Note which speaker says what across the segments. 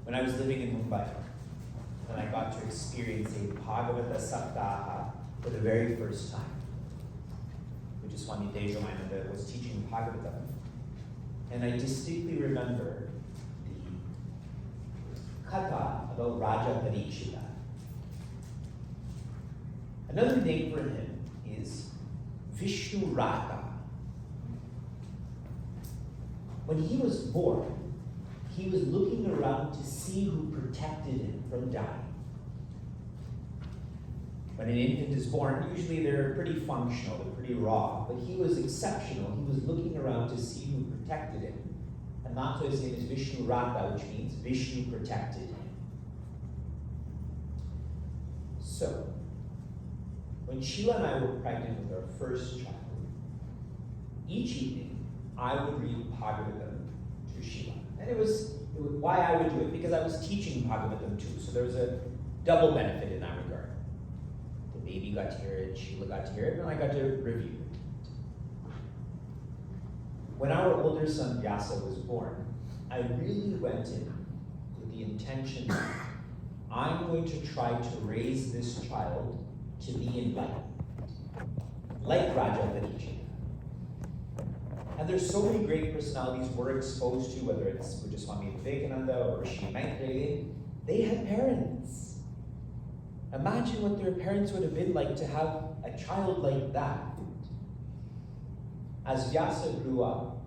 Speaker 1: When I was living in Mumbai, and I got to experience a Bhagavata Saptaha for the very first time, which Swami Tejamananda was teaching Bhagavatam. And I distinctly remember the katha about Raja Parikshita. Another name for him is Vishnu Rata. When he was born, he was looking around to see who protected him from dying. When an infant is born, usually they're pretty functional, they're pretty raw, but he was exceptional. He was looking around to see who protected him. And that's why his name is Vishnu Rata, which means Vishnu protected him. So, when Sheila and I were pregnant with our first child, each evening I would read Bhagavatam to Sheila. And it was why I would do it, because I was teaching Bhagavatam too, so there was a double benefit in that regard. The baby got to hear it, Sheila got to hear it, and I got to review it. When our older son Vyasa was born, I really went in with the intention that I'm going to try to raise this child to be enlightened, like Raja Parikshita. And there's so many great personalities we're exposed to, whether it's Swami Vivekananda or Sri Maitreya. They had parents. Imagine what their parents would have been like to have a child like that. As Vyasa grew up,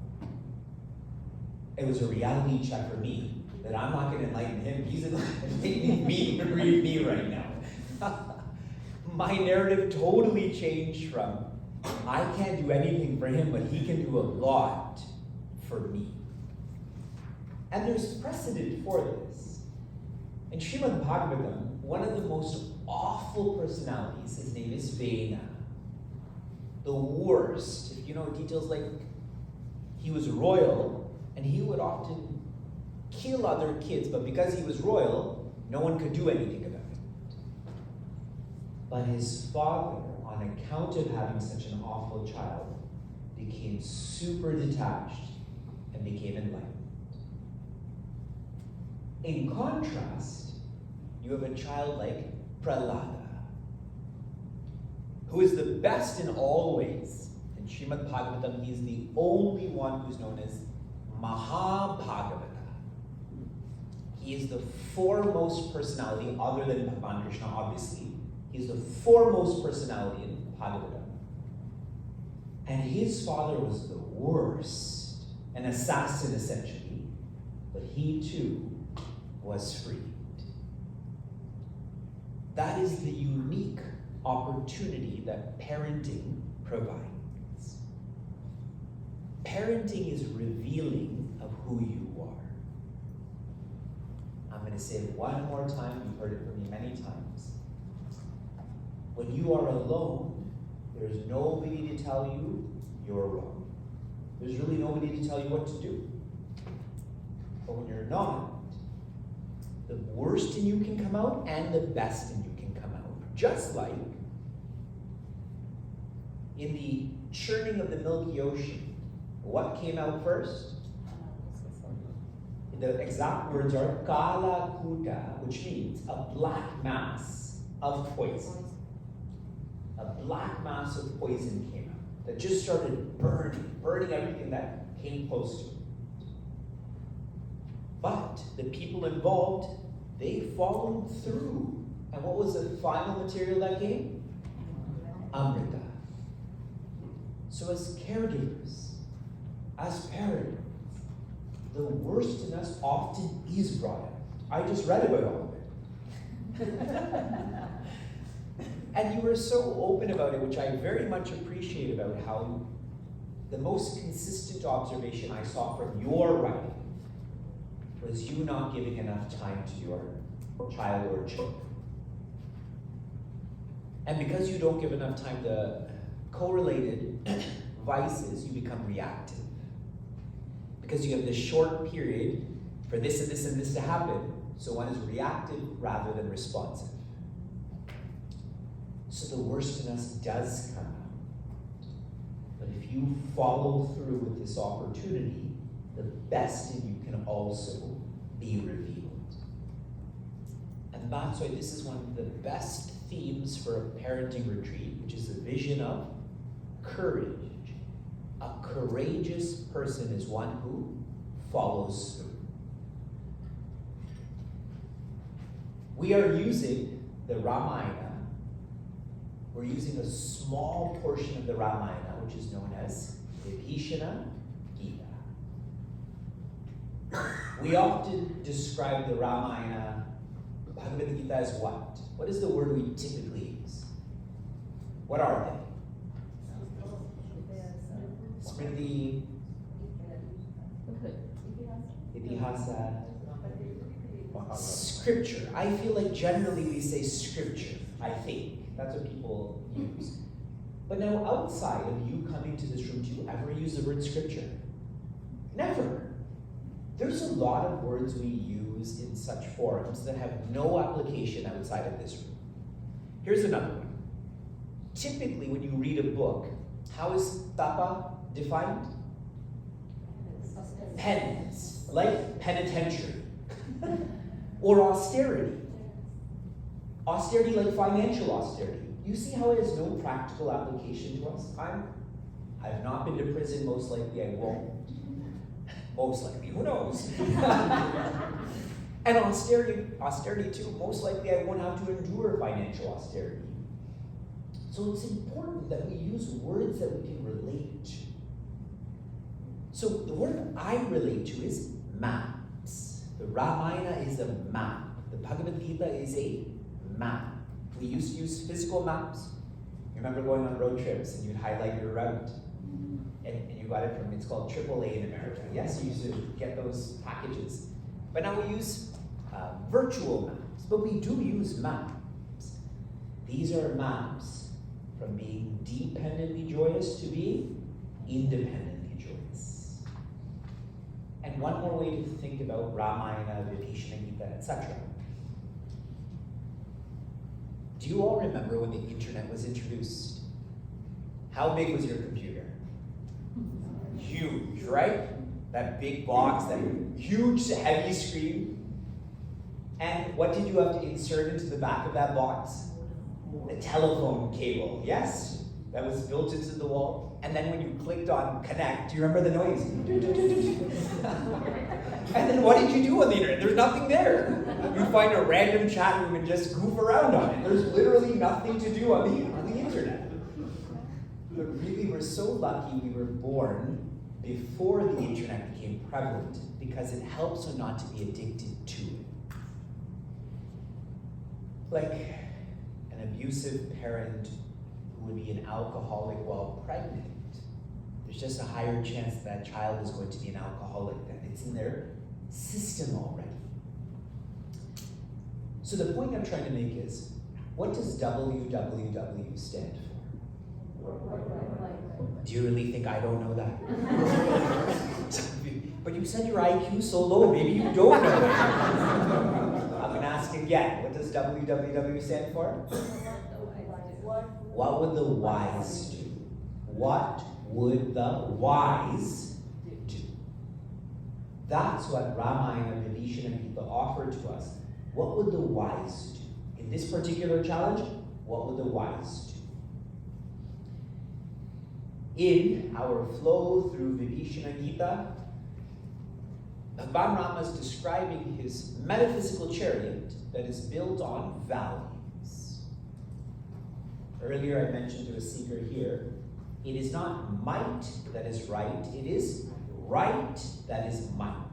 Speaker 1: it was a reality check for me that I'm not going to enlighten him. He's enlightening me to read me right now. My narrative totally changed from I can't do anything for him, but he can do a lot for me. And there's precedent for this. In Srimad Bhagavatam, one of the most awful personalities, his name is Vena. The worst. If you know details, like he was royal, and he would often kill other kids, but because he was royal, no one could do anything about it. But his father, on account of having such an awful child, became super detached and became enlightened. In contrast, you have a child like Prahlada, who is the best in all ways. In Srimad Bhagavatam, he is the only one who's known as Mahabhagavata. He is the foremost personality, other than Bhagavan Krishna, obviously. He's the foremost personality in Bhagavatam. And his father was the worst, an assassin essentially, but he too was freed. That is the unique opportunity that parenting provides. Parenting is revealing of who you are. I'm going to say it one more time, you've heard it from me many times. When you are alone, there's nobody to tell you you're wrong. There's really nobody to tell you what to do. But when you're not, the worst in you can come out and the best in you can come out. Just like in the churning of the Milky Ocean, what came out first? The exact words are Kala Kuta, which means a black mass of poison. A black mass of poison came out that just started burning everything that came close to it. But the people involved, they followed through. And what was the final material that came? Amrita. So as caregivers, as parents, the worst in us often is brought out. I just read about all of it. And you were so open about it, which I very much appreciate, about how the most consistent observation I saw from your writing was you not giving enough time to your child or children. And because you don't give enough time to correlated vices, you become reactive. Because you have this short period for this and this and this to happen, so one is reactive rather than responsive. So the worst in us does come out. But if you follow through with this opportunity, the best in you can also be revealed. And that's why this is one of the best themes for a parenting retreat, which is a vision of courage. A courageous person is one who follows through. We are using the Ramayana. We're using a small portion of the Ramayana, which is known as Vibhishana Gita. We often describe the Ramayana, Bhagavad Gita, as what? What is the word we typically use? What are they? Smriti, Itihasa, scripture. I feel like generally we say scripture, I think. That's what people use. But now outside of you coming to this room, do you ever use the word scripture? Never. There's a lot of words we use in such forums that have no application outside of this room. Here's another one. Typically when you read a book, how is tapa defined? Penance, like penitentiary. Or austerity. Austerity like financial austerity. You see how it has no practical application to us? I've not been to prison, most likely I won't. Most likely, who knows? And austerity too, most likely I won't have to endure financial austerity. So it's important that we use words that we can relate to. So the word I relate to is maps. The Ramayana is a map. The Bhagavad Gita is a map. We used to use physical maps. You remember going on road trips and you'd highlight your route. And you got it from, it's called AAA in America. Yes, you used to get those packages. But now we use virtual maps. But we do use maps. These are maps from being dependently joyous to being independently joyous. And one more way to think about Ramayana, Vibhishana Gita, etc. Do you all remember when the internet was introduced? How big was your computer? Huge, right? That big box, that huge, heavy screen. And what did you have to insert into the back of that box? The telephone cable, yes? That was built into the wall. And then when you clicked on connect, do you remember the noise? And then what did you do on the internet? There's nothing there. You'd find a random chat room and just goof around on it. There's literally nothing to do on the internet. But really, we're so lucky we were born before the internet became prevalent, because it helps us not to be addicted to it. Like an abusive parent who would be an alcoholic while pregnant. There's just a higher chance that child is going to be an alcoholic, that it's in their system already. So the point I'm trying to make is, what does WWW stand for? Do you really think I don't know that? But you said your IQ so low, maybe you don't know it. I'm going to ask again. What does WWW stand for? What would the wise do? What would the wise do? That's what Ramayana, Vibhishana Gita offered to us. What would the wise do? In this particular challenge, what would the wise do? In our flow through Vibhishana Gita, Bhagwan Rama is describing his metaphysical chariot that is built on values. Earlier I mentioned to a seeker here, it is not might that is right, it is right that is might.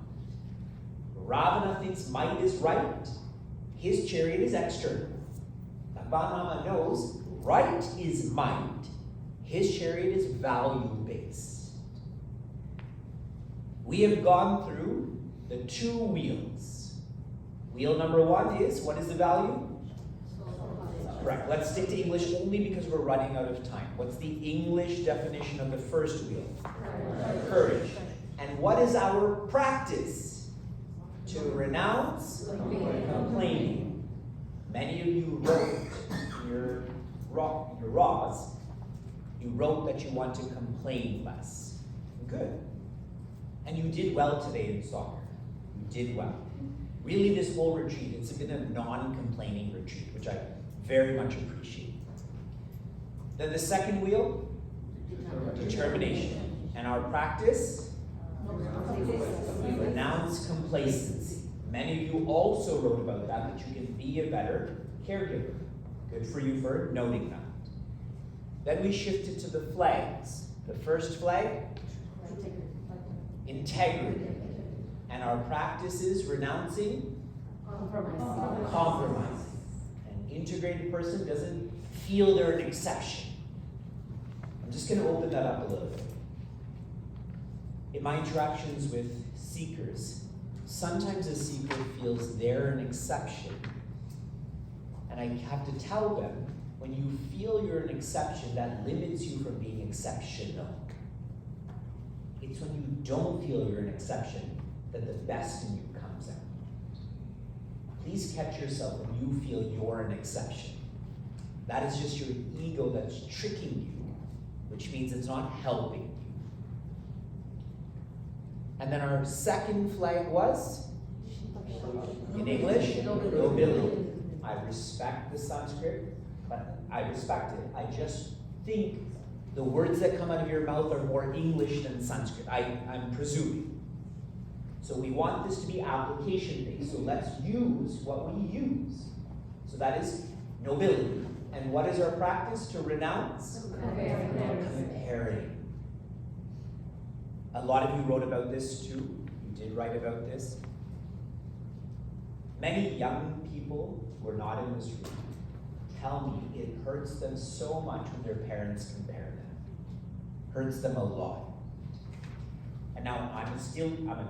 Speaker 1: Ravana thinks might is right, his chariot is external. Bhagwan Rama knows right is might, his chariot is value-based. We have gone through the two wheels. Wheel number one is, what is the value? Correct. Let's stick to English only because we're running out of time. What's the English definition of the first wheel? Courage. And what is our practice? To renounce complaining. Many of you wrote in your raws, you wrote that you want to complain less. Good. And you did well today in soccer. You did well. Really, this whole retreat, it's been a non-complaining retreat, which I very much appreciate. Then the second wheel, determination. And our practice, we renounce complacency. Many of you also wrote about that you can be a better caregiver. Good for you for noting that. Then we shifted to the flags. The first flag, integrity. And our practice is renouncing compromising. An integrated person doesn't feel they're an exception. I'm just going to open that up a little bit. In my interactions with seekers, sometimes a seeker feels they're an exception. And I have to tell them, when you feel you're an exception, that limits you from being exceptional. It's when you don't feel you're an exception that the best in you comes out. Please catch yourself when you feel you're an exception. That is just your ego that's tricking you, which means it's not helping you. And then our second flag was, in English, nobility. I respect the Sanskrit, but I respect it. I just think the words that come out of your mouth are more English than Sanskrit. I'm presuming. So we want this to be application-based. So let's use what we use. So that is nobility. And what is our practice? To renounce? Comparing. A lot of you wrote about this too. You did write about this. Many young people who are not in this room tell me it hurts them so much when their parents compare them. Hurts them a lot. And now I'm a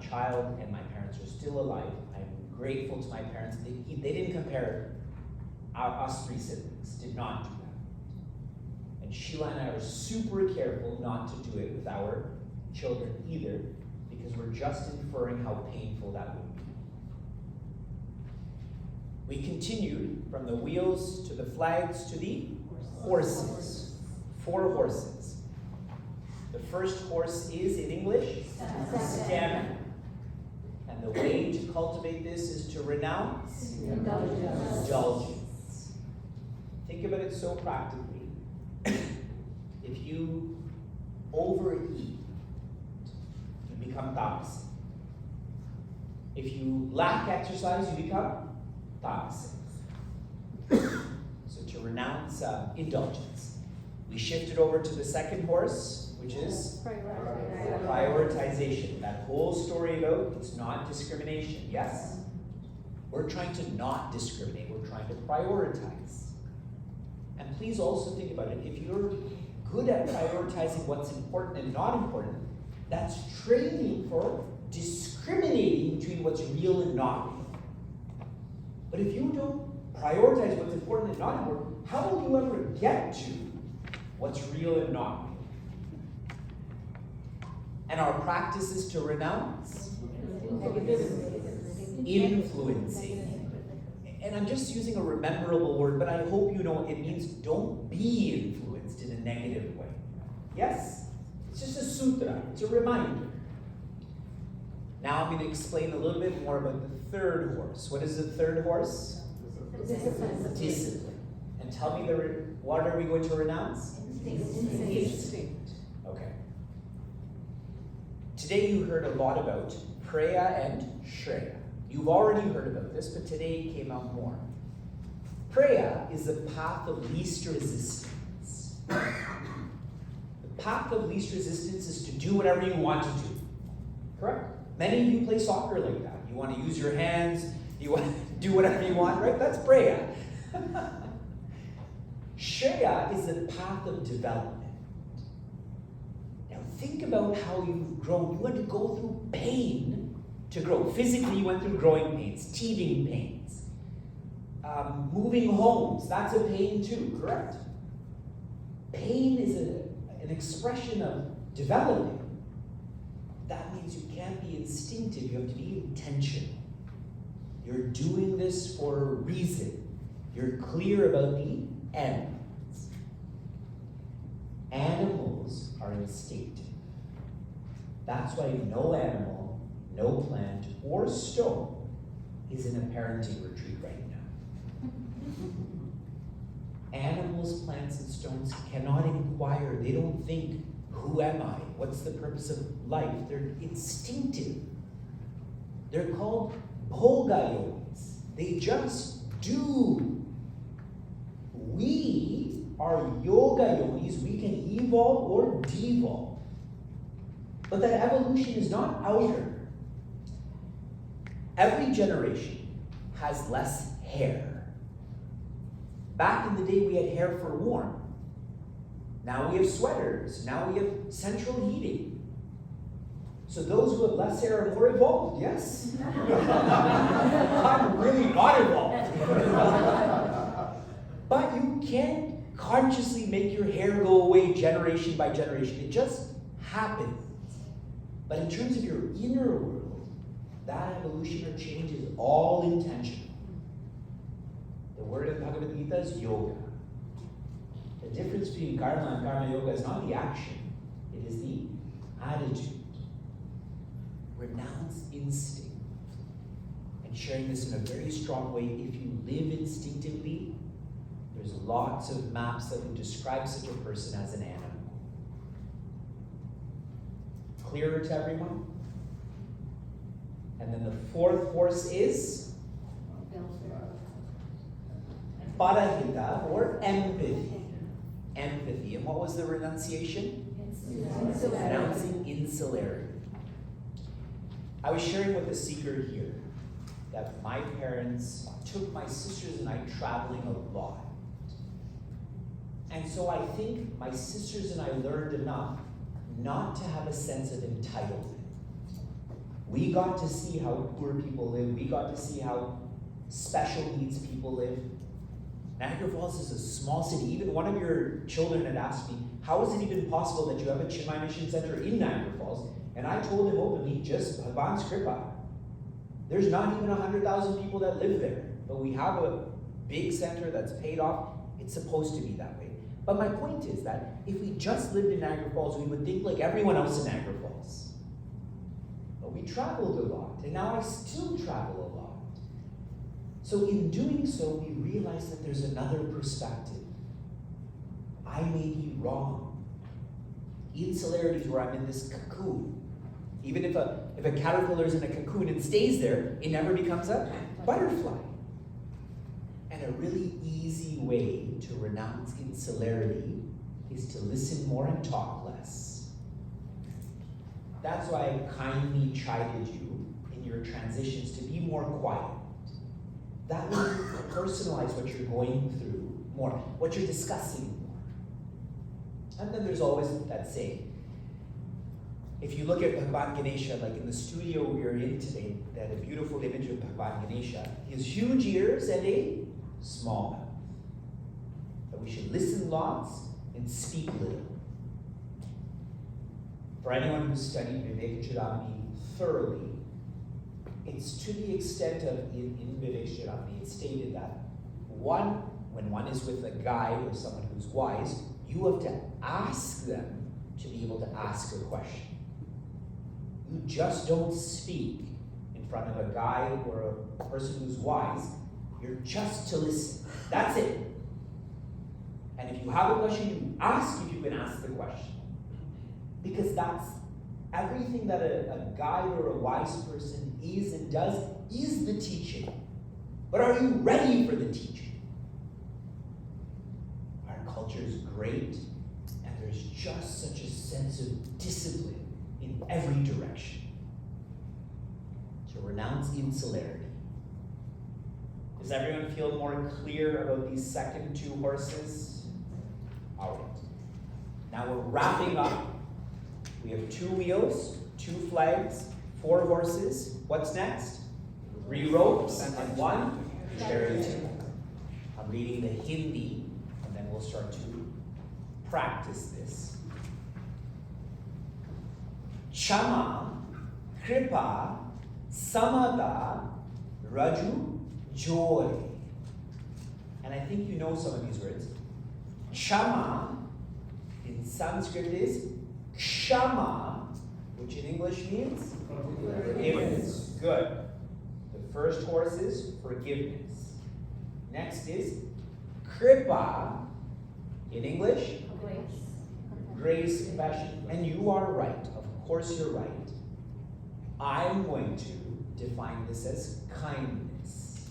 Speaker 1: child and my parents are still alive. I'm grateful to my parents. They didn't compare us three siblings, did not do that. And Sheila and I are super careful not to do it with our children either, because we're just inferring how painful that would be. We continued from the wheels to the flags to the horses. 4 horses. The first horse is, in English, stamina. And the way to cultivate this is to renounce indulgence. Think about it so practically. If you overeat, you become tamas. If you lack exercise, you become tamas. So to renounce indulgence. We shifted over to the second horse, which is prioritization. That whole story about it's not discrimination. Yes? We're trying to not discriminate. We're trying to prioritize. And please also think about it. If you're good at prioritizing what's important and not important, that's training for discriminating between what's real and not real. But if you don't prioritize what's important and not important, how will you ever get to what's real and not real? And our practice is to renounce influencing. And I'm just using a rememberable word, but I hope you know it means don't be influenced in a negative way. Yes? It's just a sutra. It's a reminder. Now I'm going to explain a little bit more about the third horse. What is the third horse? Discipline. And tell me, what are we going to renounce? Instinct. Okay. Today you heard a lot about Preya and Shreya. You've already heard about this, but today it came out more. Preya is the path of least resistance. The path of least resistance is to do whatever you want to do. Correct? Many of you play soccer like that. You want to use your hands, you want to do whatever you want, right? That's Preya. Shreya is the path of development. Now think about how you've grown. You had to go through pain to grow. Physically, you went through growing pains, teething pains. moving homes, that's a pain too, correct? Pain is an expression of developing. That means you can't be instinctive, you have to be intentional. You're doing this for a reason. You're clear about the ends. Animals are instinctive. That's why no animal, no plant, or stone is in a parenting retreat right now. Animals, plants, and stones cannot inquire. They don't think, who am I? What's the purpose of life? They're instinctive. They're called bhogayonis. They just do. We are yoga yonis. We can evolve or devolve. But that evolution is not outer. Every generation has less hair. Back in the day, we had hair for warmth. Now we have sweaters. Now we have central heating. So those who have less hair are more evolved, yes? I'm really not evolved. But you can't consciously make your hair go away generation by generation. It just happens. But in terms of your inner world, that evolution or change is all intentional. The word of Bhagavad Gita is yoga. The difference between karma and karma yoga is not the action, it is the attitude. Renounce instinct. And sharing this in a very strong way, if you live instinctively, there's lots of maps that would describe such a person as an animal. Clearer to everyone? And then the fourth force is parahita, or empathy. Empathy. And what was the renunciation? Renouncing insularity. I was sharing with the seeker here that my parents took my sisters and I traveling a lot. And so I think my sisters and I learned enough not to have a sense of entitlement. We got to see how poor people live. We got to see how special needs people live. Niagara Falls is a small city. Even one of your children had asked me, how is it even possible that you have a Chinmay Mission Center in Niagara Falls? And I told him openly, just Bhagwan's Kripa. There's not even 100,000 people that live there. But we have a big center that's paid off. It's supposed to be that way. But my point is that if we just lived in Niagara Falls, we would think like everyone else in Niagara Falls. But we traveled a lot, and now I still travel a lot. So in doing so, we realize that there's another perspective. I may be wrong. Insularity is where I'm in this cocoon. Even if a caterpillar is in a cocoon and stays there, it never becomes a butterfly. And a really easy way to renounce insularity is to listen more and talk less. That's why I kindly chided you in your transitions to be more quiet. That way you personalize what you're going through more, what you're discussing more. And then there's always that saying. If you look at Bhagwan Ganesha, like in the studio we're in today, they had a beautiful image of Bhagwan Ganesha. He has huge ears and a small mouth. But we should listen lots and speak little. For anyone who's studied Vivekachudamani thoroughly, it's to the extent of, in Vivekachudamani, it's stated that when one is with a guide or someone who's wise, you have to ask them to be able to ask a question. You just don't speak in front of a guide or a person who's wise. You're just to listen. That's it. And if you have a question, you ask if you can ask the question. Because that's everything that a guide or a wise person is and does is the teaching. But are you ready for the teaching? Our culture is great, and there's just such a sense of discipline in every direction. To renounce insularity. Does everyone feel more clear about these second two horses? All right. Now we're wrapping up. We have 2 wheels, 2 flags, 4 horses. What's next? 3 ropes and 1 chariot. I'm reading the Hindi, and then we'll start to practice this. Chama, Kripa, Samada, Raju, joy. And I think you know some of these words. Chama in Sanskrit is Kshama, which in English means forgiveness. Good. The first horse is forgiveness. Next is Kripa, in English, grace, compassion. And you are right. Of course you're right. I'm going to define this as kindness.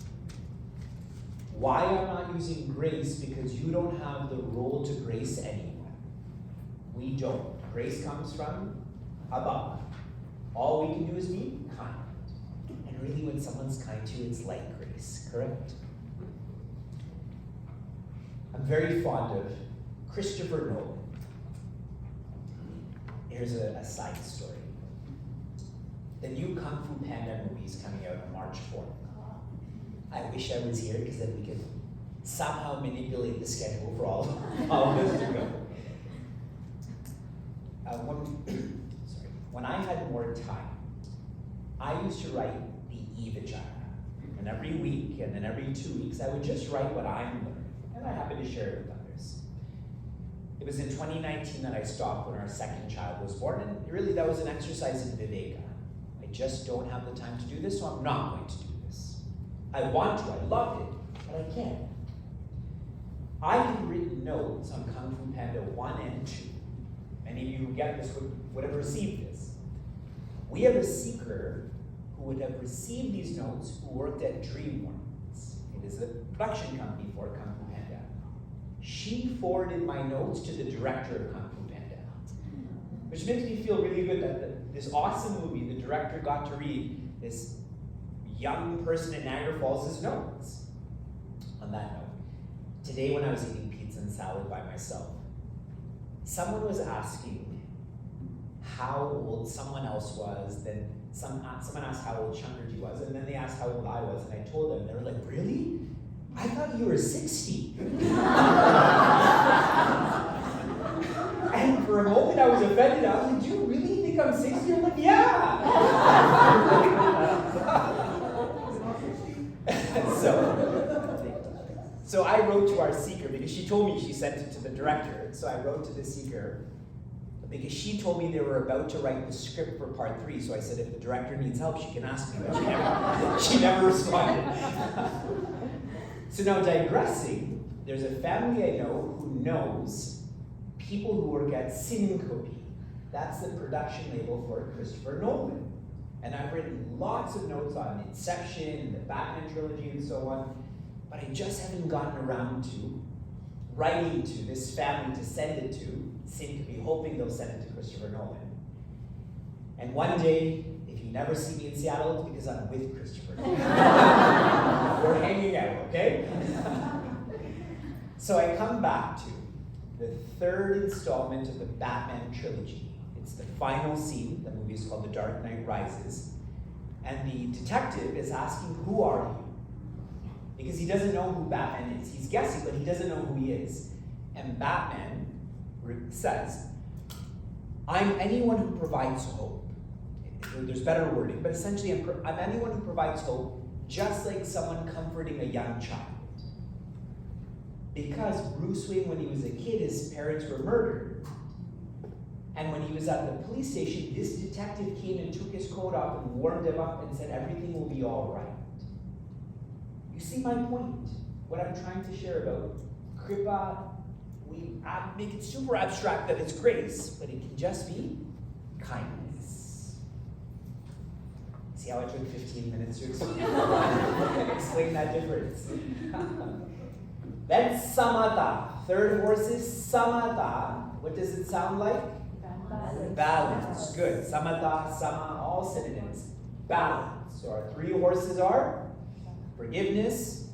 Speaker 1: Why I'm not using grace? Because you don't have the role to grace anyone. We don't. Grace comes from above. All we can do is be kind. And really when someone's kind to you, it's like grace, correct? I'm very fond of Christopher Nolan. Here's a side story. The new Kung Fu Panda movie is coming out on March 4th. I wish I was here because then we could somehow manipulate the schedule for all of us to go. When I had more time, I used to write the e-vichara. And every week, and then every 2 weeks, I would just write what I'm learning. And I happen to share it with others. It was in 2019 that I stopped when our second child was born, and really that was an exercise in Viveka. I just don't have the time to do this, so I'm not going to do this. I want to, I love it, but I can't. I had written notes on Kung Fu Panda 1 and 2. Many of you who get this would have received this. We have a seeker who would have received these notes who worked at DreamWorks. It is a production company for Kung Fu Panda. She forwarded my notes to the director of Kung Fu Panda, which makes me feel really good that this awesome movie, the director got to read this young person in Niagara Falls' notes. On that note, today when I was eating pizza and salad by myself, someone was asking how old someone else was, then someone asked how old Shankarji was, and then they asked how old I was, and I told them, they were like, really? I thought you were 60. And for a moment I was offended. I was like, do you really think I'm 60? I'm like, yeah. So I wrote to our seeker because she told me she sent it to the director. So I wrote to the seeker because she told me they were about to write the script for part 3. So I said, if the director needs help, she can ask me. But she never responded. So now digressing, there's a family I know who knows people who work at Syncope. That's the production label for Christopher Nolan. And I've written lots of notes on Inception, the Batman trilogy, and so on. But I just haven't gotten around to writing to this family to send it to Syncope, hoping they'll send it to Christopher Nolan. And one day, if you never see me in Seattle, it's because I'm with Christopher Nolan. We're hanging out, okay? So I come back to the 3rd installment of the Batman trilogy. It's the final scene. The movie is called The Dark Knight Rises. And the detective is asking, who are you? Because he doesn't know who Batman is. He's guessing, but he doesn't know who he is. And Batman says, I'm anyone who provides hope. There's better wording, but essentially I'm anyone who provides hope, just like someone comforting a young child. Because Bruce Wayne, when he was a kid, his parents were murdered. And when he was at the police station, this detective came and took his coat off and warmed him up and said, everything will be all right. You see my point? What I'm trying to share about Kripa, we make it super abstract that it's grace, but it can just be kindness. See how I took 15 minutes to explain that difference? Then samatha. 3rd horse is samatha. What does it sound like? Balance. Good. Samatha, sama, all synonyms. Balance. So our 3 horses are forgiveness,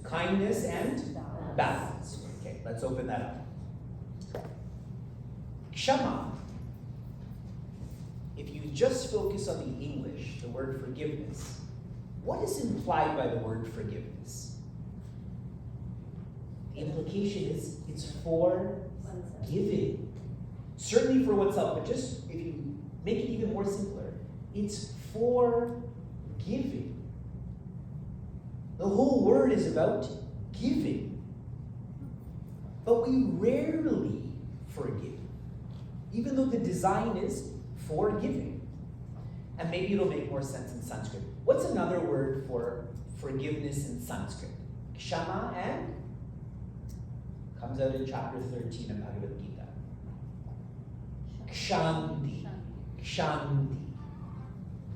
Speaker 1: kindness, and balance. Okay, let's open that up. Kshama. If you just focus on the English, the word forgiveness, what is implied by the word forgiveness? implication is it's for giving. Certainly for oneself, but just if you make it even more simpler, it's for giving. The whole word is about giving. But we rarely forgive, even though the design is for giving. And maybe it'll make more sense in Sanskrit. What's another word for forgiveness in Sanskrit? Kshama and? Comes out in chapter 13 of Bhagavad Gita. Kshanti. Kshanti.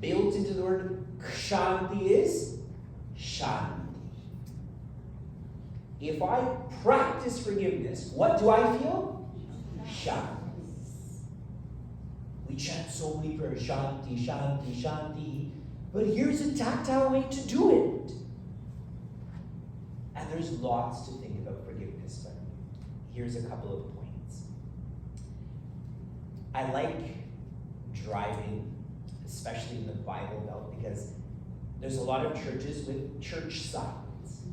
Speaker 1: Built into the word kshanti is shanti. If I practice forgiveness, what do I feel? Shanti. We chant so many prayers, shanti, shanti, shanti. But here's a tactile way to do it. And there's lots to think about forgiveness, but here's a couple of points. I like driving, especially in the Bible Belt, because there's a lot of churches with church signs.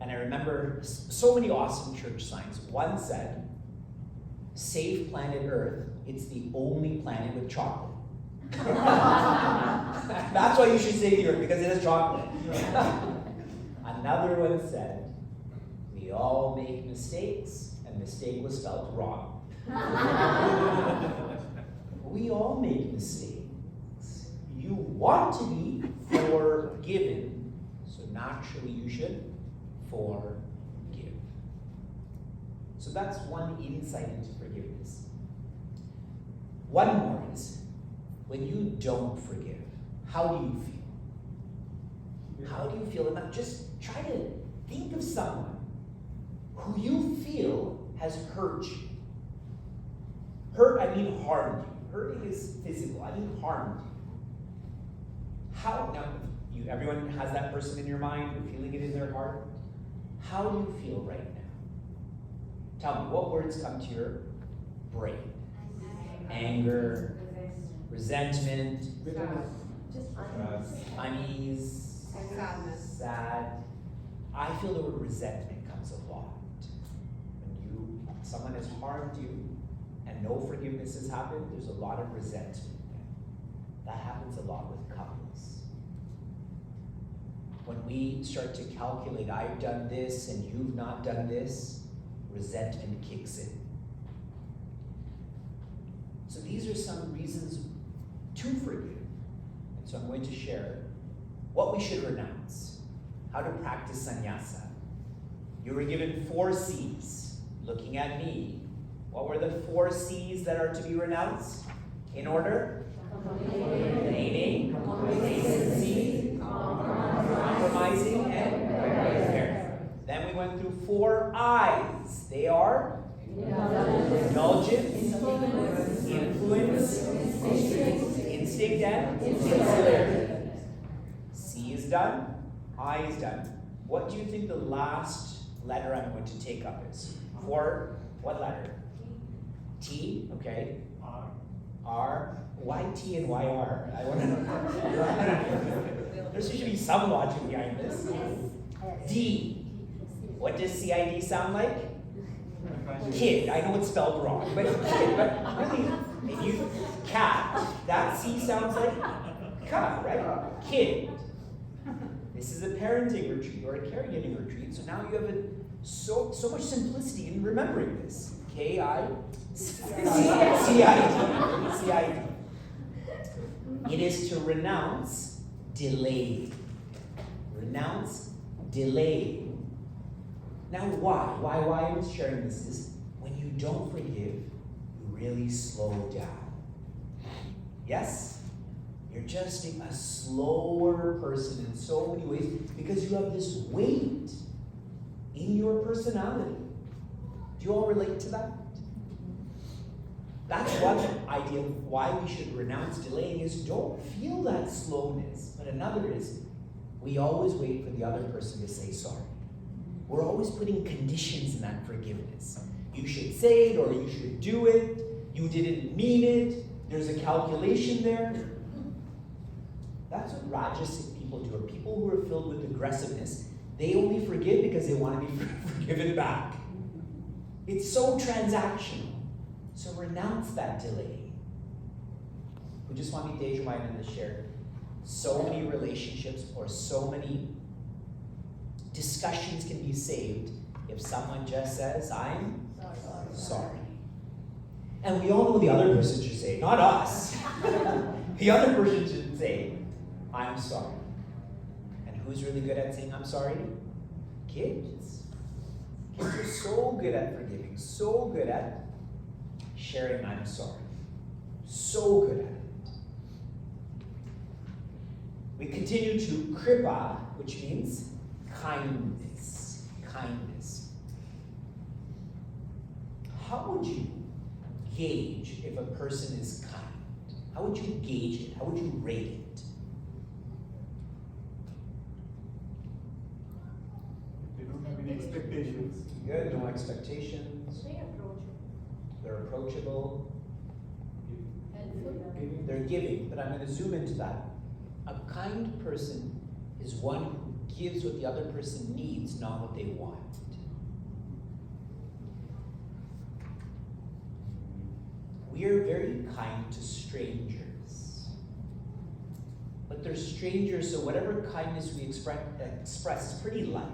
Speaker 1: And I remember so many awesome church signs. One said, "Save planet Earth, it's the only planet with chocolate." That's why you should save the Earth, because it has chocolate. Another one said, "We all make mistakes, and mistake was spelled wrong." We all make mistakes. You want to be forgiven, so naturally you should forgive. So that's one insight into forgiveness. One more is, when you don't forgive, how do you feel? How do you feel? And just try to think of someone who you feel has hurt you. Hurt, I mean harmed you. Hurting is physical, I mean harmed you. How, now, everyone has that person in your mind, you're feeling it in their heart. How do you feel right now? Tell me, what words come to your brain? Anger, resentment, unease, sad. I feel the word resentment comes a lot. When someone has harmed you and no forgiveness has happened, there's a lot of resentment there. That happens a lot with couples. When we start to calculate, I've done this and you've not done this, resentment kicks in. So these are some reasons to forgive. And so I'm going to share what we should renounce, how to practice sannyasa. You were given 4 C's. Looking at me, what were the 4 C's that are to be renounced? In order? Complaining, complacency, compromising, and preparing. Then we went through 4 I's. They are indulgence, influence, instinct, and insularity. C is done. I is done. What do you think the last letter I'm going to take up is? For what letter? T, okay. R. Why T and why R? I want to know. There should be some logic behind this. D. What does CID sound like? Kid. I know it's spelled wrong, but kid. But really, cat. That C sounds like cat, right? Kid. This is a parenting retreat or a caregiving retreat, so now you have so much simplicity in remembering this. CID. It is to renounce delay. Renounce delay. Now why I'm sharing this is when you don't forgive, you really slow down. Yes? You're just a slower person in so many ways because you have this weight in your personality. Do you all relate to that? That's one idea of why we should renounce delaying is don't feel that slowness. But another is we always wait for the other person to say sorry. We're always putting conditions in that forgiveness. You should say it or you should do it. You didn't mean it. There's a calculation there. That's what Rajasic people do, or people who are filled with aggressiveness. They only forgive because they want to be forgiven back. It's so transactional. So renounce that delay. We just want me to remind to share so many relationships or so many discussions can be saved if someone just says, I'm sorry. And we all know the other person should say, not us. The other person should say, I'm sorry. And who's really good at saying I'm sorry? Kids. Kids are so good at forgiving, so good at sharing I'm sorry. So good at it. We continue to kripa, which means kindness. Kindness. How would you gauge if a person is kind? How would you gauge it? How would you rate it?
Speaker 2: They don't have any expectations.
Speaker 1: Good, no expectations. They're approachable. They're giving, but I'm going to zoom into that. A kind person is one who gives what the other person needs, not what they want. We are very kind to strangers. But they're strangers, so whatever kindness we express is pretty light.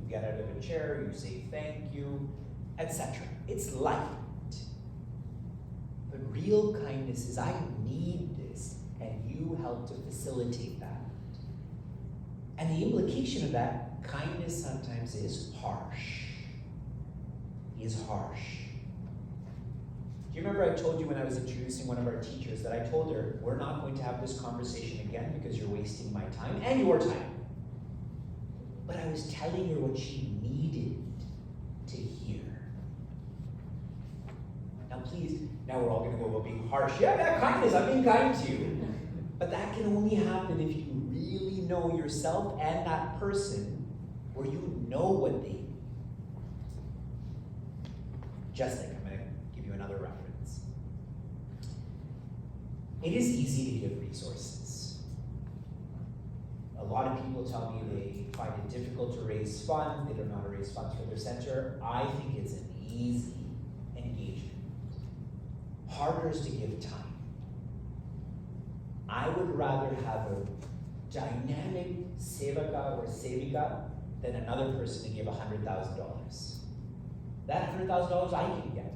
Speaker 1: You get out of a chair, you say thank you, etc. It's light. But real kindness is, I need this, and you help to facilitate that. And the implication of that, kindness sometimes is harsh. Is harsh. Do you remember I told you when I was introducing one of our teachers that I told her, we're not going to have this conversation again because you're wasting my time and your time. But I was telling her what she needed to hear. Now please, now we're all going to go, well, being harsh. Yeah, kindness, I'm being kind to you. But that can only happen if you really know yourself and that person, where you know what they need. Just like, I'm going to give you another reference. It is easy to give resources. A lot of people tell me they find it difficult to raise funds, they don't know how to raise funds for their center. I think it's an easy engagement. Harder is to give time. I would rather have a dynamic sevaka or sevika than another person to give $100,000. That $100,000 I can get.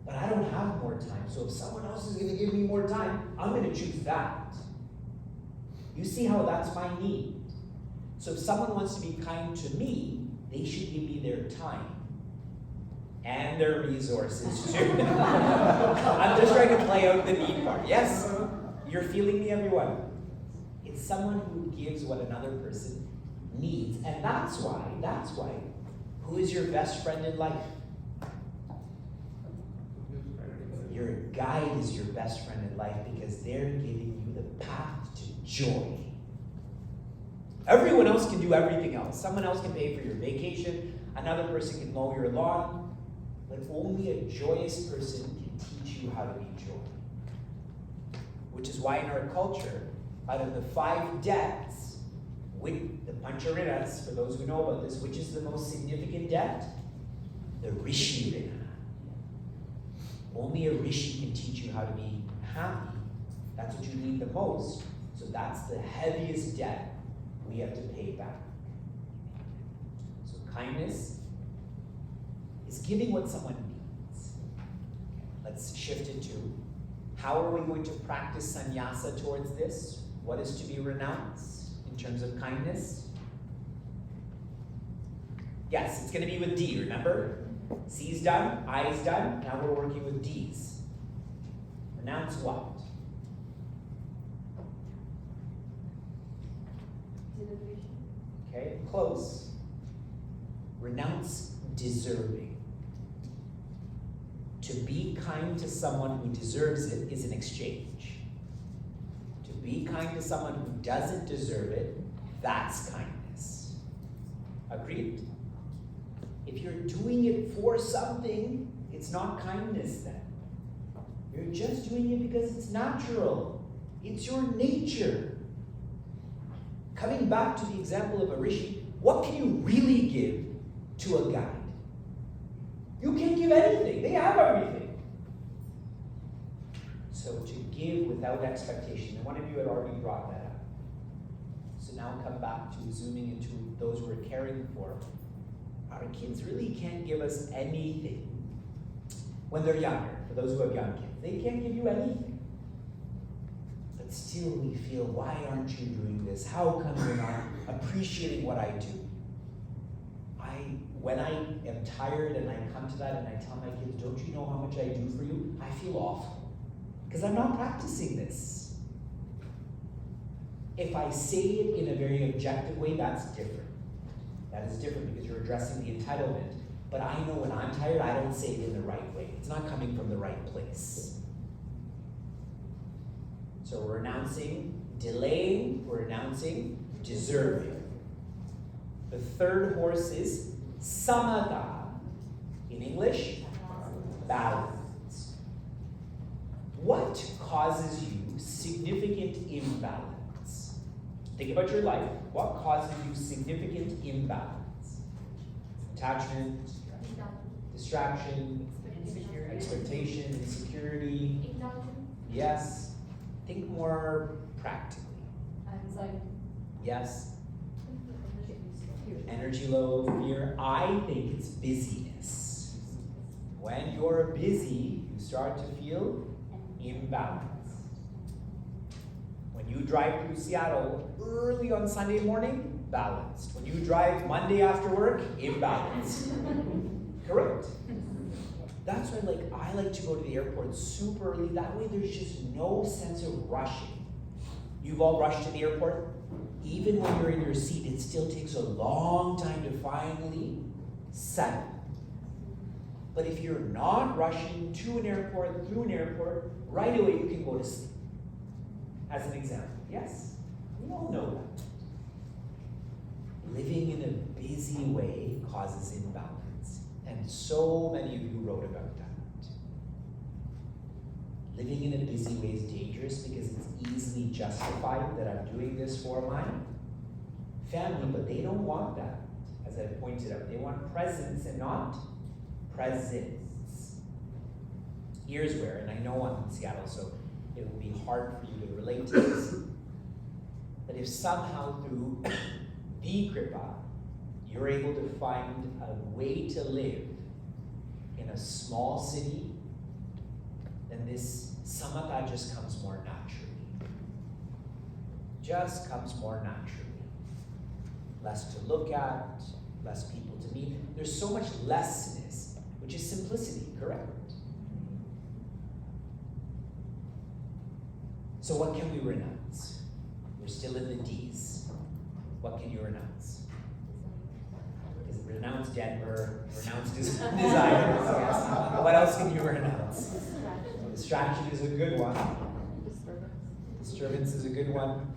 Speaker 1: But I don't have more time, so if someone else is going to give me more time, I'm going to choose that. You see how that's my need. So if someone wants to be kind to me, they should give me their time. And their resources too. I'm just trying to play out the need part. Yes? You're feeling me, everyone? It's someone who gives what another person needs. And that's why, who is your best friend in life? Your guide is your best friend in life because they're giving you the path to joy. Everyone else can do everything else. Someone else can pay for your vacation. Another person can mow your lawn. But only a joyous person can teach you how to be joy. Which is why in our culture, out of the 5 debts, with the pancharinas, for those who know about this, which is the most significant debt? The rishi rina. Only a rishi can teach you how to be happy. That's what you need the most. So that's the heaviest debt we have to pay back. So kindness is giving what someone needs. Let's shift it to, how are we going to practice sannyasa towards this? What is to be renounced in terms of kindness? Yes, it's going to be with D, remember? C's done, I's done, now we're working with D's. Renounce what? Okay, close. Renounce deserving. To be kind to someone who deserves it is an exchange. To be kind to someone who doesn't deserve it, that's kindness. Agreed? If you're doing it for something, it's not kindness then. You're just doing it because it's natural. It's your nature. Coming back to the example of a rishi, What can you really give to a guide? You can't give anything. They have everything. So to give without expectation, and one of you had already brought that up. So now come back to zooming into those we're caring for. Our kids really can't give us anything when they're younger. For those who have young kids, they can't give you anything. But still we feel, why aren't you doing this? How come you're not appreciating what I do? When I am tired and I come to that and I tell my kids, don't you know how much I do for you? I feel awful, because I'm not practicing this. If I say it in a very objective way, that's different. That is different because you're addressing the entitlement. But I know when I'm tired, I don't say it in the right way. It's not coming from the right place. So we're announcing delaying, we're announcing deserving. The third horse is samatha. In English, balance. What causes you significant imbalance? Think about your life. What causes you significant imbalance? Attachment, distraction, expectation, insecurity. Yes. Think more practically. Yes. Energy low, fear. I think it's busyness. When you're busy, you start to feel imbalanced. When you drive through Seattle early on Sunday morning, balanced. When you drive Monday after work, imbalanced. Correct. That's why I like to go to the airport super early. That way there's just no sense of rushing. You've all rushed to the airport? Even when you're in your seat, it still takes a long time to finally settle. But if you're not rushing to an airport, through an airport, right away you can go to sleep. As an example, yes? We all know that. Living in a busy way causes imbalance. And so many of you wrote about that. Living in a busy way is dangerous because it's easily justified that I'm doing this for my family, but they don't want that. As I pointed out, they want presence and not presence. Here's where, and I know I'm in Seattle, so it will be hard for you to relate to this, but if somehow through the Kripa, you're able to find a way to live in a small city, then this samatha just comes more naturally. Just comes more naturally. Less to look at, less people to meet. There's so much lessness, which is simplicity, correct? So what can we renounce? We're still in the D's. What can you renounce? Renounce Denver, renounce desires, yes. What else can you renounce? Distraction is a good one. Disturbance is a good one.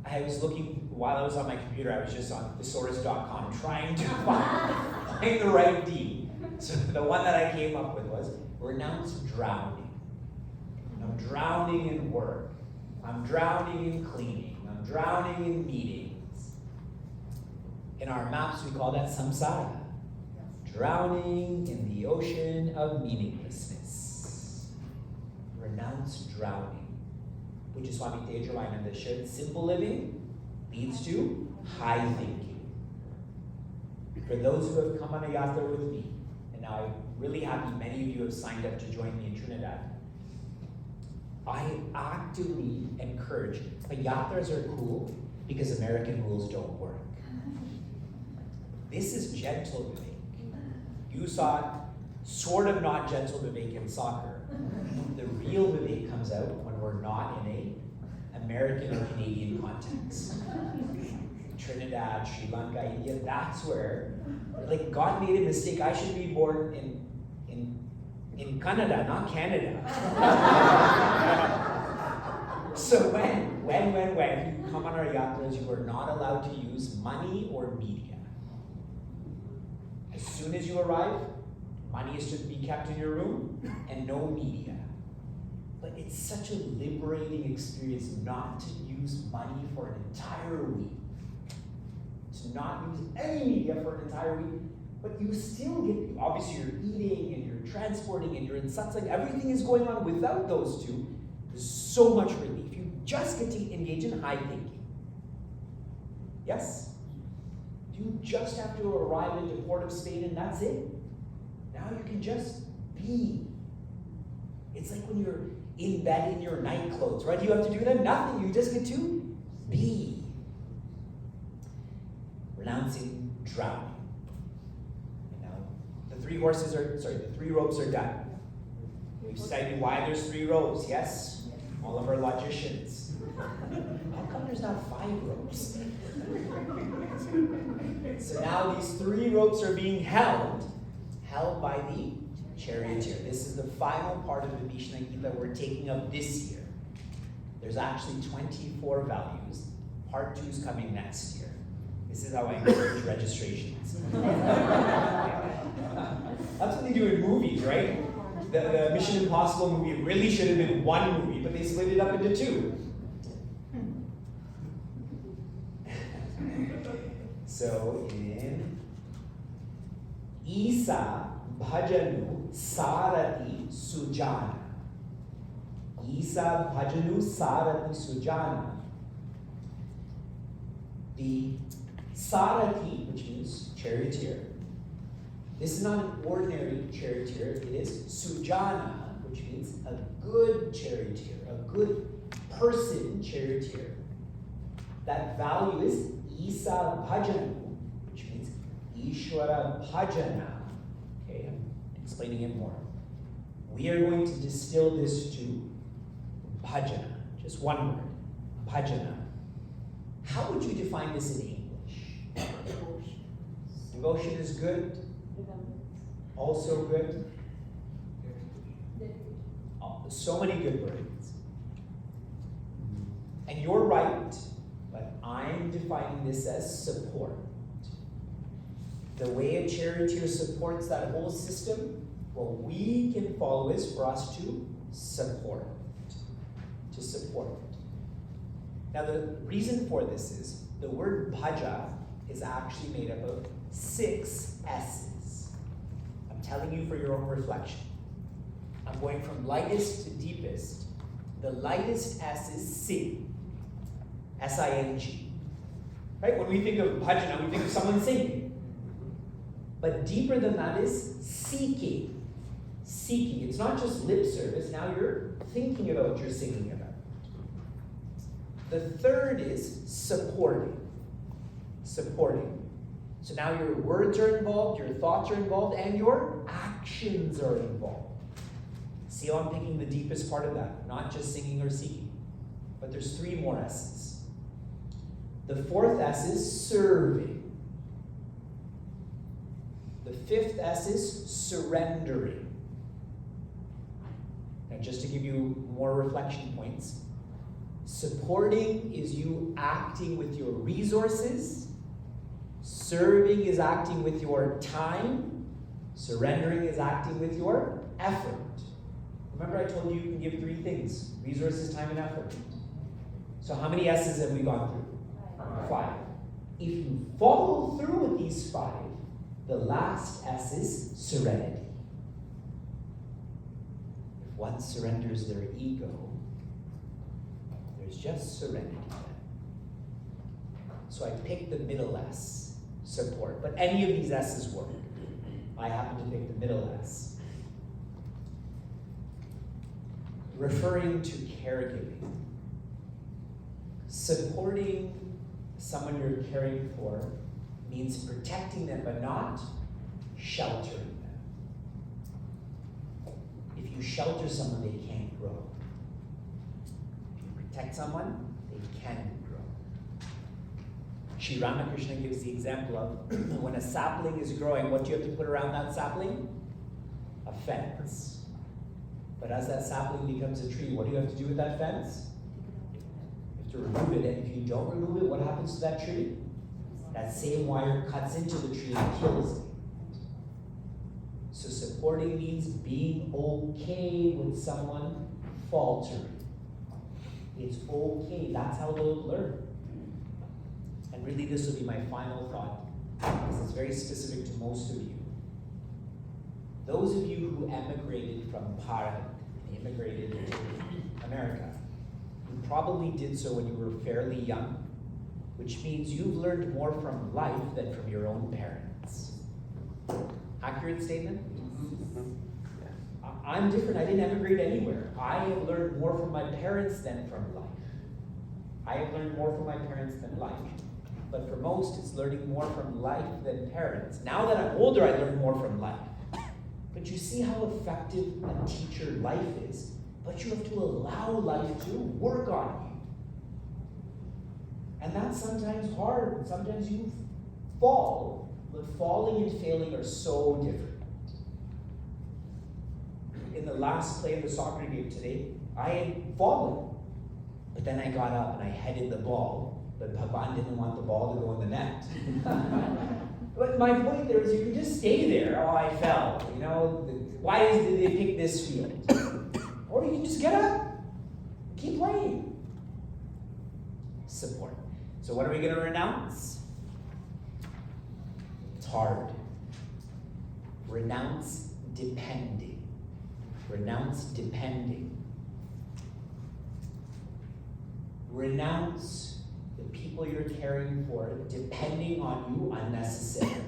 Speaker 1: I was looking, while I was on my computer, I was just on thesaurus.com trying to find the right D. So the one that I came up with was renounce drowning. I'm drowning in work. I'm drowning in cleaning. I'm drowning in meetings. In our maps, we call that samsara. Drowning in the ocean of meaninglessness. Renounce drowning. Which is Swami Tejawainanda shared. Simple living leads to high thinking. For those who have come on a yatra with me, and now I'm really happy many of you have signed up to join me in Trinidad, I actively encourage, but yatras are cool because American rules don't work. This is gentle Vivek. You saw it sort of not gentle Vivek in soccer. The real Vivek comes out when we're not in a American or Canadian context. Trinidad, Sri Lanka, India, that's where, God made a mistake. I should be born in Canada, not Canada. So when you come on our yatras, you are not allowed to use money or media. As soon as you arrive, money is to be kept in your room and no media. But it's such a liberating experience not to use money for an entire week. To to not use any media for an entire week, but you still get, obviously you're eating and you're transporting and you're in satsang, everything is going on without those two. There's so much relief. You just get to engage in high thinking. Yes? You just have to arrive into Port of Spain and that's it. Now you can just be. It's like when you're in bed in your night clothes, right? You have to do that? Nothing. You just get to be. Renouncing drowning. Now, the three ropes are done. We've studied why there's 3 ropes, yes? All of our logicians. How come there's not 5 ropes? So now these 3 ropes are being held by the charioteer. This is the final part of the Vishnu Gita we're taking up this year. There's actually 24 values. Part 2 is coming next year. This is how I encourage registrations. That's what they do in movies, right? The Mission Impossible movie really should have been 1 movie, but they split it up into 2. So in Isa Bhajanu Sarati Sujana. Isa Bhajanu Sarati Sujana. The Sarati, which means charioteer. This is not an ordinary charioteer, it is Sujana, which means a good charioteer, a good person charioteer. That value is Isa Bhajanu, which means Ishwara Bhajana. Okay, I'm explaining it more. We are going to distill this to bhajana, just one word, bhajana. How would you define this in English? Devotion is good. Also good. Oh, so many good words. And you're right, but I'm defining this as support. The way a charioteer supports that whole system, what we can follow is for us to support it. To support it. Now the reason for this is, the word bhaja is actually made up of 6 S's. I'm telling you for your own reflection. I'm going from lightest to deepest. The lightest S is sing. S-I-N-G. Right? When we think of bhajana, we think of someone singing. But deeper than that is seeking. Seeking. It's not just lip service. Now you're thinking about what you're singing about. The third is supporting. Supporting. So now your words are involved, your thoughts are involved, and your actions are involved. See how I'm picking the deepest part of that? Not just singing or seeking. But there's 3 more S's. The 4th S is serving. The 5th S is surrendering. Now just to give you more reflection points, supporting is you acting with your resources. Serving is acting with your time. Surrendering is acting with your effort. Remember I told you you can give 3 things: resources, time, and effort. So how many S's have we gone through? 5. If you follow through with these 5, the last S is serenity. If one surrenders their ego, there's just serenity then. So I picked the middle S, support. But any of these S's work. I happen to pick the middle S. Referring to caregiving. Supporting someone you're caring for means protecting them but not sheltering them. If you shelter someone, they can't grow. If you protect someone, they can grow. Sri Ramakrishna gives the example of when a sapling is growing, what do you have to put around that sapling? A fence. But as that sapling becomes a tree, what do you have to do with that fence? You have to remove it, and if you don't remove it, what happens to that tree? That same wire cuts into the tree and kills it. So supporting means being okay with someone faltering. It's okay. That's how they'll learn. And really this will be my final thought, because it's very specific to most of you. Those of you who emigrated from Bharat, immigrated to America, you probably did so when you were fairly young, which means you've learned more from life than from your own parents. Accurate statement? I'm different. I didn't emigrate anywhere. I have learned more from my parents than from life. I have learned more from my parents than life. But for most, it's learning more from life than parents. Now that I'm older, I learn more from life. But you see how effective a teacher life is. But you have to allow life to work on you. And that's sometimes hard. Sometimes you fall, but falling and failing are so different. In the last play of the soccer game today, I had fallen. But then I got up and I headed the ball, but Bhavan didn't want the ball to go in the net. But my point there is you can just stay there. Oh, I fell. You know, why did they pick this field? Or you can just get up, keep playing. Support. So what are we going to renounce? It's hard. Renounce depending. Renounce depending. Renounce the people you're caring for depending on you unnecessarily.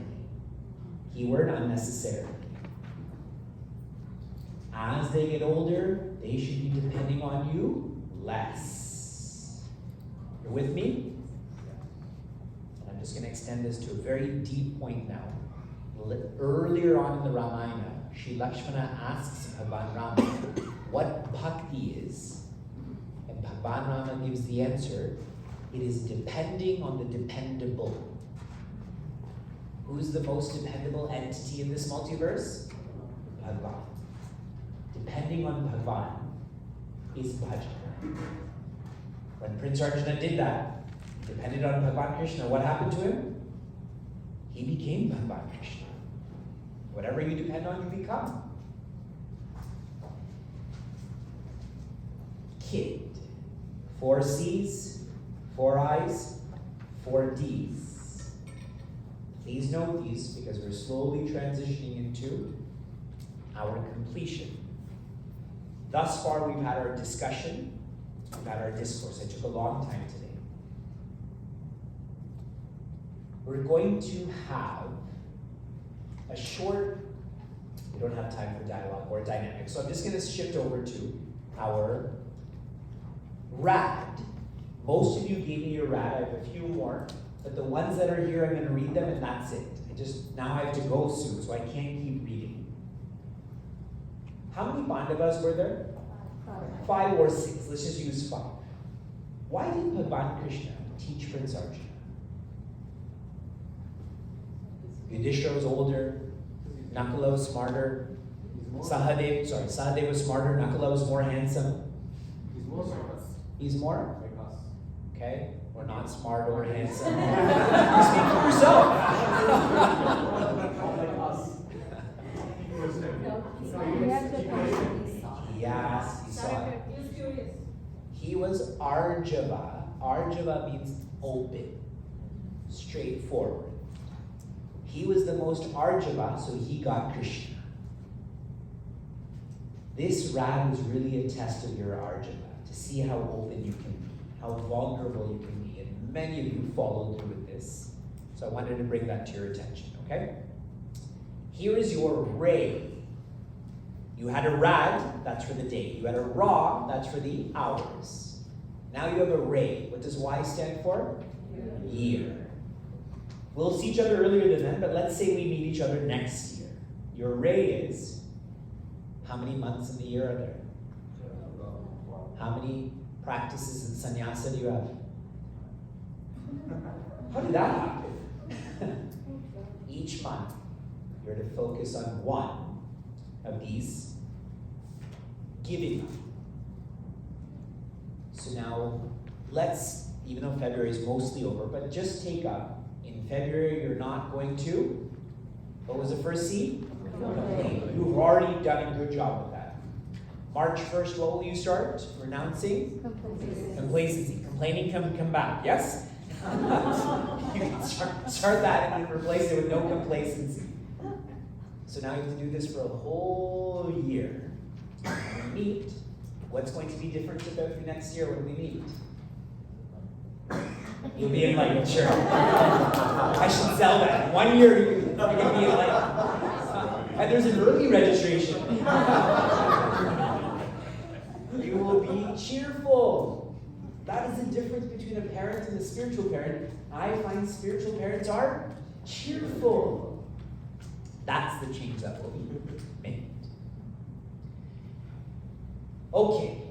Speaker 1: Keyword unnecessarily. As they get older, they should be depending on you less. You're with me? And I'm just going to extend this to a very deep point now. Earlier on in the Ramayana, Sri Lakshmana asks Bhagwan Rama what bhakti is. And Bhagwan Rama gives the answer. It is depending on the dependable. Who's the most dependable entity in this multiverse? Bhagwan. Depending on Bhagwan is bhajan. When Prince Arjuna did that, depended on Bhagwan Krishna, what happened to him? He became Bhagwan Krishna. Whatever you depend on, you become. Kid. 4 C's, 4 I's, 4 D's. Please note these because we're slowly transitioning into our completion. Thus far, we've had our discussion, we've had our discourse. It took a long time today. We're going to have a short, we don't have time for dialogue or dynamic, so I'm just going to shift over to our rad. Most of you gave me your rad. I have a few more, but the ones that are here, I'm going to read them and that's it. Now I have to go soon, so I can't keep reading. How many Pandavas were there? 5 or 6. Let's just use 5. Why did Bhagwan Krishna teach Prince Arjuna? Yudhishthira was older, Nakula was smarter, Sahadev was smarter, Nakula was more handsome.
Speaker 2: He's more like us.
Speaker 1: He's more?
Speaker 2: Like us.
Speaker 1: Okay, or not smart or handsome. You speak for yourself.
Speaker 2: Like us.
Speaker 1: Yes, he saw it. He was Arjava. Arjava means open, straightforward. He was the most Arjava, so he got Krishna. This rad was really a test of your Arjava, to see how open you can be, how vulnerable you can be. And many of you followed through with this. So I wanted to bring that to your attention, okay? Here is your ray. You had a rad, that's for the day. You had a raw, that's for the hours. Now you have a ray. What does Y stand for? Year. We'll see each other earlier than then, but let's say we meet each other next year. Your ray is, how many months in the year are there? How many practices in sannyasa do you have? How did that happen? Each month, you're to focus on one of these giving up. So now, let's, even though February is mostly over, but just take up, in February you're not going to, what was the first C? Complain. You've already done a good job with that. March 1st, what will you start? Renouncing? Complacency. Complaining come back, yes? You can start that and replace it with no complacency. So now you have to do this for a whole year. When we meet, what's going to be different about you next year when we meet? You'll be enlightened, sure. I should sell that. 1 year you're going to be enlightened. And there's an early registration. You will be cheerful. That is the difference between a parent and a spiritual parent. I find spiritual parents are cheerful. That's the change that will be made. Okay.